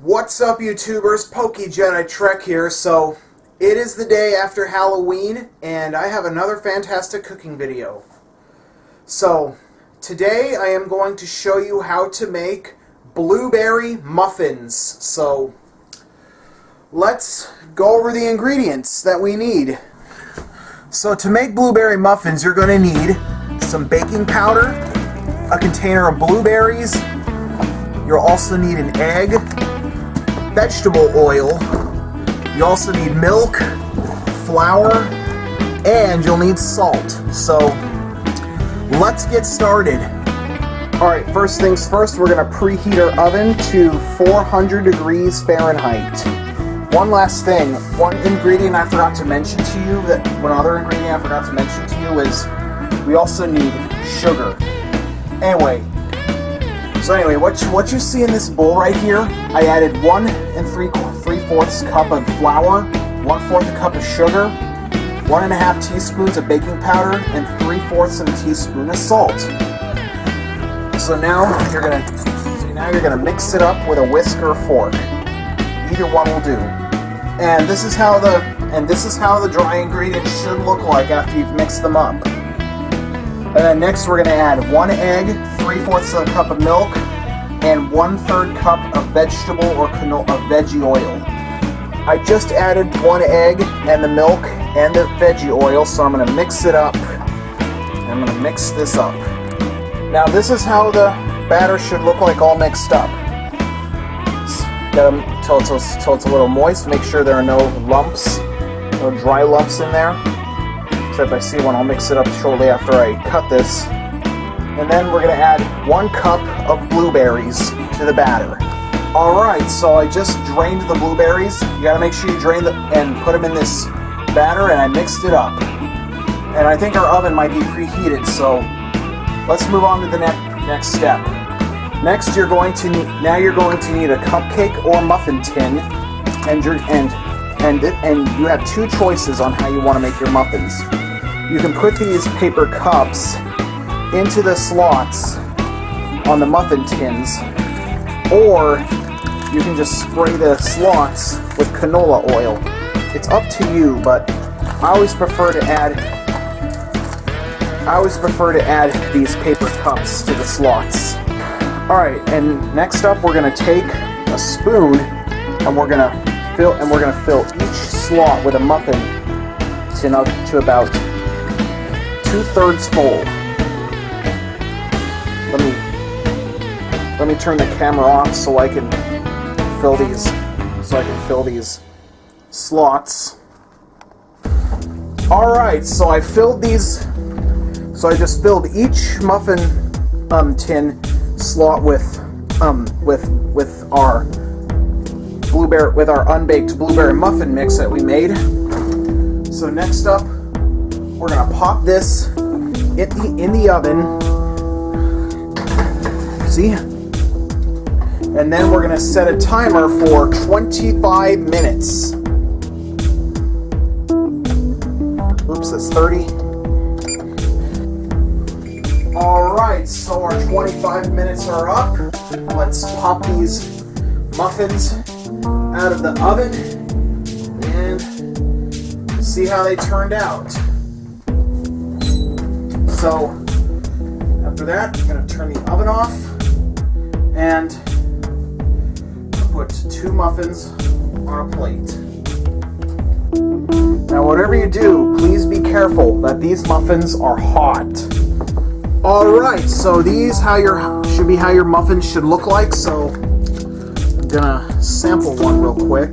What's up, YouTubers? PokeJediTrek's here. So, it is the day after Halloween, and I have another fantastic cooking video. So, today I am going to show you how to make blueberry muffins. So, let's go over the ingredients that we need. So, to make blueberry muffins, you're going to need some baking powder, a container of blueberries. You'll also need an egg, vegetable oil, you also need milk, flour, and you'll need salt. So let's get started. Alright, first things first, we're going to preheat our oven to 400 degrees Fahrenheit. One last thing, one ingredient I forgot to mention to you, one other ingredient I forgot to mention to you is we also need sugar. Anyway, what you see in this bowl right here, I added 1 3/4 cup of flour, 1/4 cup of sugar, 1.5 teaspoons of baking powder, and 3/4 of a teaspoon of salt. So now you're gonna mix it up with a whisk or a fork. Either one will do. And this is how the dry ingredients should look like after you've mixed them up. And then next we're going to add 1 egg, 3/4 of a cup of milk, and 1/3 cup of vegetable or veggie oil. I just added 1 egg and the milk and the veggie oil, so I'm going to mix it up. I'm going to mix this up. Now this is how the batter should look like all mixed up. Till it's a little moist. Make sure there are no lumps, no dry lumps in there. Except I see one. I'll mix it up shortly after I cut this. And then we're going to add 1 cup of blueberries to the batter. Alright, so I just drained the blueberries. You got to make sure you drain them and put them in this batter, and I mixed it up. And I think our oven might be preheated, so let's move on to the next step. Next, you're going to need a cupcake or muffin tin, and you have 2 choices on how you want to make your muffins. You can put these paper cups into the slots on the muffin tins, or you can just spray the slots with canola oil. It's up to you, but I always prefer to add these paper cups to the slots. Alright, and next up we're going to take a spoon and we're going to fill each slot with a muffin tin up to about 2/3 full. Let me turn the camera off so I can fill these slots. Alright, so I just filled each muffin tin slot with our unbaked blueberry muffin mix that we made. So next up, we're gonna pop this in the oven. See? And then we're gonna set a timer for 25 minutes. Oops, that's 30. Alright, so our 25 minutes are up. Let's pop these muffins out of the oven and see how they turned out. So, after that, I'm going to turn the oven off and put 2 muffins on a plate. Now, whatever you do, please be careful that these muffins are hot. Alright, so these should be how your muffins should look like, so I'm gonna sample one real quick.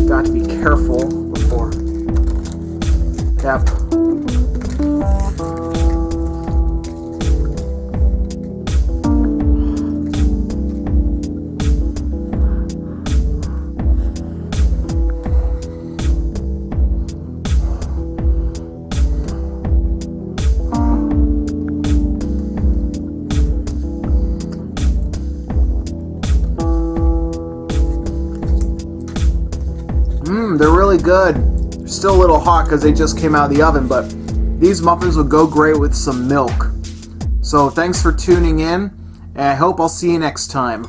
Got to be careful before. Yep. They're really good. They're still a little hot because they just came out of the oven, but these muffins will go great with some milk. So thanks for tuning in, and I hope I'll see you next time.